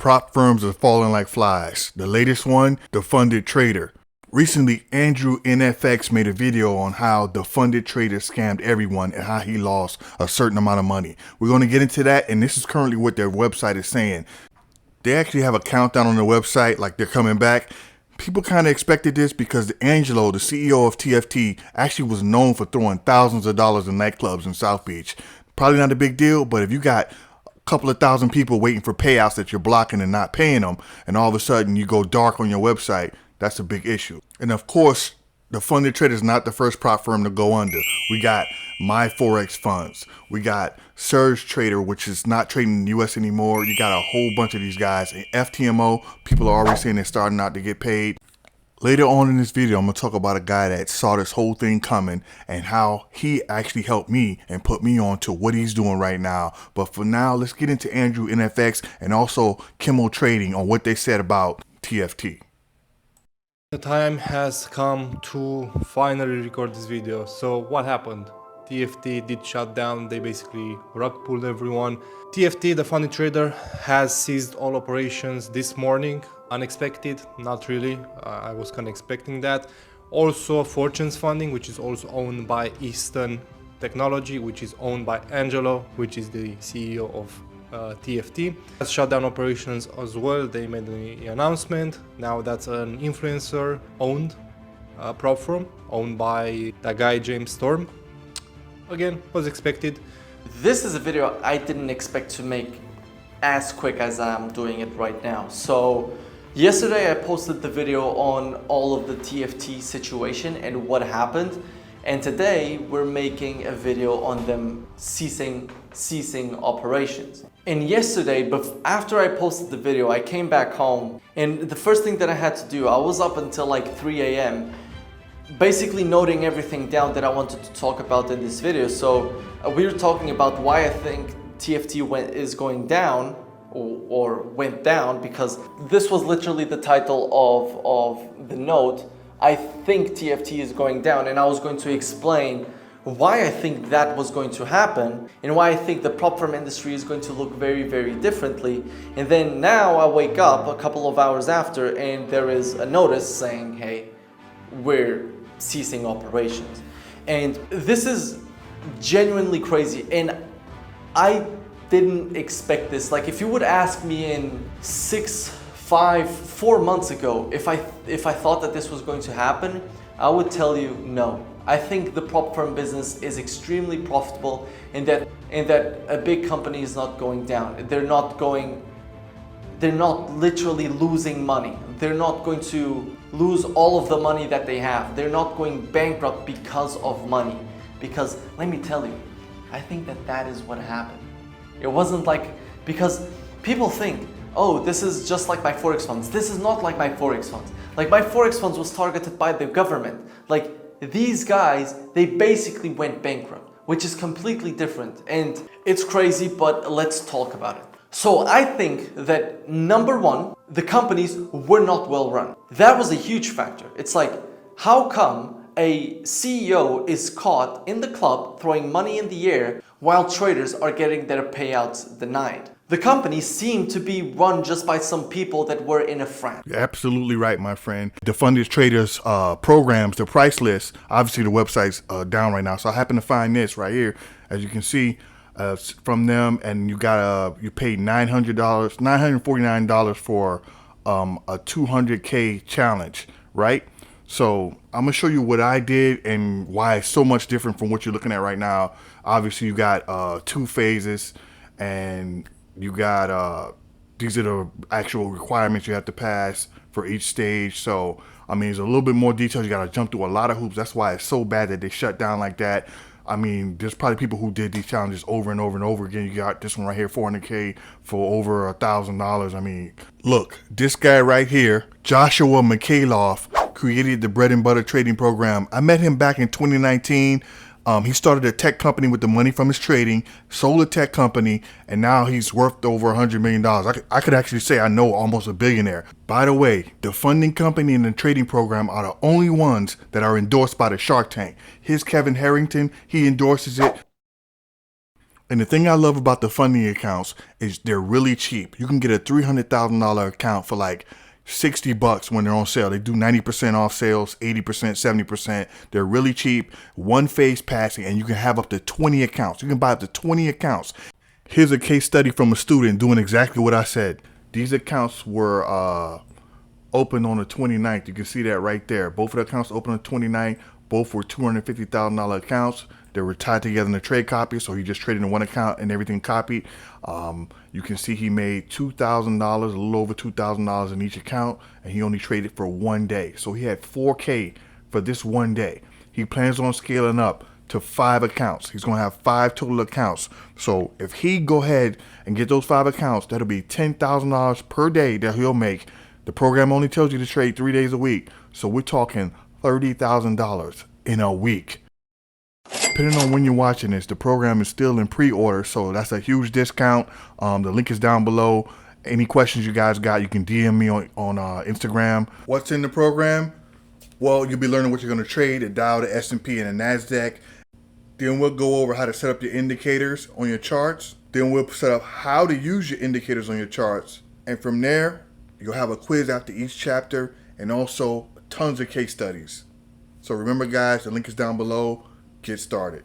Prop firms are falling like flies. The latest one, the funded trader. Recently, Andrew NFX made a video on how the funded trader scammed everyone and how he lost a certain amount of money. We're going to get into that, and this is currently what their website is saying. They actually have a countdown on their website, like they're coming back. People kind of expected this because Angelo, the CEO of TFT, actually was known for throwing thousands of dollars in nightclubs in South Beach. Probably not a big deal, but if you got a couple of thousand people waiting for payouts that you're blocking and not paying them, and all of a sudden you go dark on your website, that's a big issue. And of course, the funded trader is not the first prop firm to go under. We got My Forex Funds. We got Surge Trader, which is not trading in the US anymore. You got a whole bunch of these guys. And ftmo, people are already saying they're starting out to get paid. Later on in this video, I'm going to talk about a guy that saw this whole thing coming and how he actually helped me and put me on to what he's doing right now. But for now, let's get into Andrew NFX and also Kimmel Trading on what they said about TFT. The time has come to finally record this video. So what happened? TFT did shut down. They basically rug pulled everyone. TFT, the funded trader, has ceased all operations this morning. Unexpected, not really. I was kind of expecting that. Also, Fortune's funding, which is also owned by Eastern Technology, which is owned by Angelo, which is the CEO of TFT. Has shut down operations as well. They made the announcement. Now that's an influencer owned prop firm owned by that guy James Storm. Again, was expected. This is a video I didn't expect to make as quick as I'm doing it right now. So yesterday I posted the video on all of the TFT situation and what happened. And today we're making a video on them ceasing operations. And yesterday, after I posted the video, I came back home and the first thing that I had to do, I was up until like 3 a.m. basically noting everything down that I wanted to talk about in this video. So we were talking about why I think TFT is going down or went down, because this was literally the title of the note. I think TFT is going down, and I was going to explain why I think that was going to happen and why I think the prop firm industry is going to look very, very differently. And then now I wake up a couple of hours after and there is a notice saying, hey, we're ceasing operations. And this is genuinely crazy, and I didn't expect this. Like, if you would ask me in 4 months ago if I thought that this was going to happen, I would tell you no. I think the prop firm business is extremely profitable, and that a big company is not going down. They're not literally losing money. They're not going to lose all of the money that they have. They're not going bankrupt because of money. Because let me tell you, I think that is what happened. It wasn't like, because people think, oh, this is just like my Forex funds. This is not like my Forex funds. Like, my Forex funds was targeted by the government. Like, these guys, they basically went bankrupt, which is completely different. And it's crazy, but let's talk about it. So I think that number one, the companies were not well run. That was a huge factor. It's like, how come a CEO is caught in the club throwing money in the air while traders are getting their payouts denied? The companies seem to be run just by some people that were in a frat. You're absolutely right, my friend. The funded traders programs, the price list, obviously the website's down right now. So I happen to find this right here, as you can see, from them, and you paid $949 for a 200K challenge, right? So I'm gonna show you what I did and why it's so much different from what you're looking at right now. Obviously, you got 2 phases, and you got these are the actual requirements you have to pass for each stage. So I mean, there's a little bit more details. You got to jump through a lot of hoops. That's why it's so bad that they shut down like that. I mean, there's probably people who did these challenges over and over and over again. You got this one right here, 400K for over $1,000. I mean, look, this guy right here, Joshua Michaeloff, created the bread and butter trading program. I met him back in 2019. He started a tech company with the money from his trading, sold a tech company, and now he's worth over $100 million. I could actually say I know almost a billionaire. By the way, the funding company and the trading program are the only ones that are endorsed by the Shark Tank. Here's Kevin Harrington. He endorses it. And the thing I love about the funding accounts is they're really cheap. You can get a $300,000 account for like $60 when they're on sale. They do 90% off sales, 80%, 70%. They're really cheap. One phase passing, and you can have up to 20 accounts. You can buy up to 20 accounts. Here's a case study from a student doing exactly what I said. These accounts were opened on the 29th. You can see that right there. Both of the accounts opened on the 29th. Both were $250,000 accounts. They were tied together in a trade copy, so he just traded in one account and everything copied. You can see he made $2,000, a little over $2,000 in each account, and he only traded for 1 day. So he had $4K for this 1 day. He plans on scaling up to 5 accounts. He's going to have 5 total accounts. So if he go ahead and get those 5 accounts, that'll be $10,000 per day that he'll make. The program only tells you to trade 3 days a week. So we're talking $30,000 in a week. Depending on when you're watching this, the program is still in pre-order, so that's a huge discount. The link is down below. Any questions you guys got, you can DM me on Instagram. What's in the program? Well, you'll be learning what you're going to trade, the Dow, the S&P, and the NASDAQ. Then we'll go over how to set up your indicators on your charts. Then we'll set up how to use your indicators on your charts. And from there, you'll have a quiz after each chapter and also tons of case studies. So remember, guys, the link is down below. Get started.